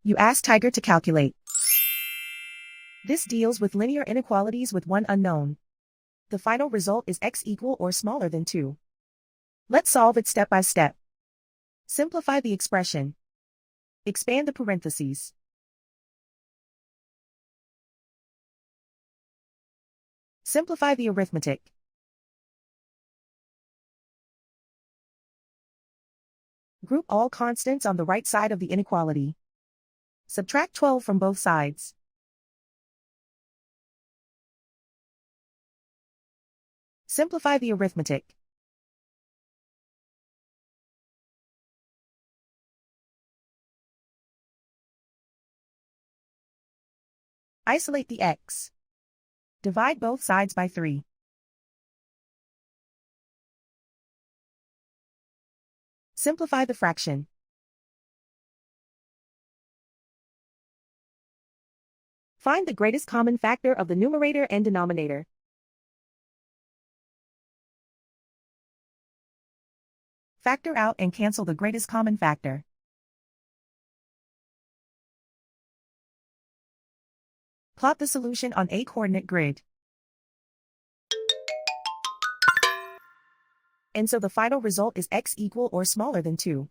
You ask Tiger to calculate. This deals with linear inequalities with one unknown. The final result is x equal or smaller than 2. Let's solve it step by step. Simplify the expression. Expand the parentheses. Simplify the arithmetic. Group all constants on the right side of the inequality. Subtract 12 from both sides. Simplify the arithmetic. Isolate the x. Divide both sides by 3. Simplify the fraction. Find the greatest common factor of the numerator and denominator. Factor out and cancel the greatest common factor. Plot the solution on a coordinate grid. And so the final result is x equal or smaller than 2.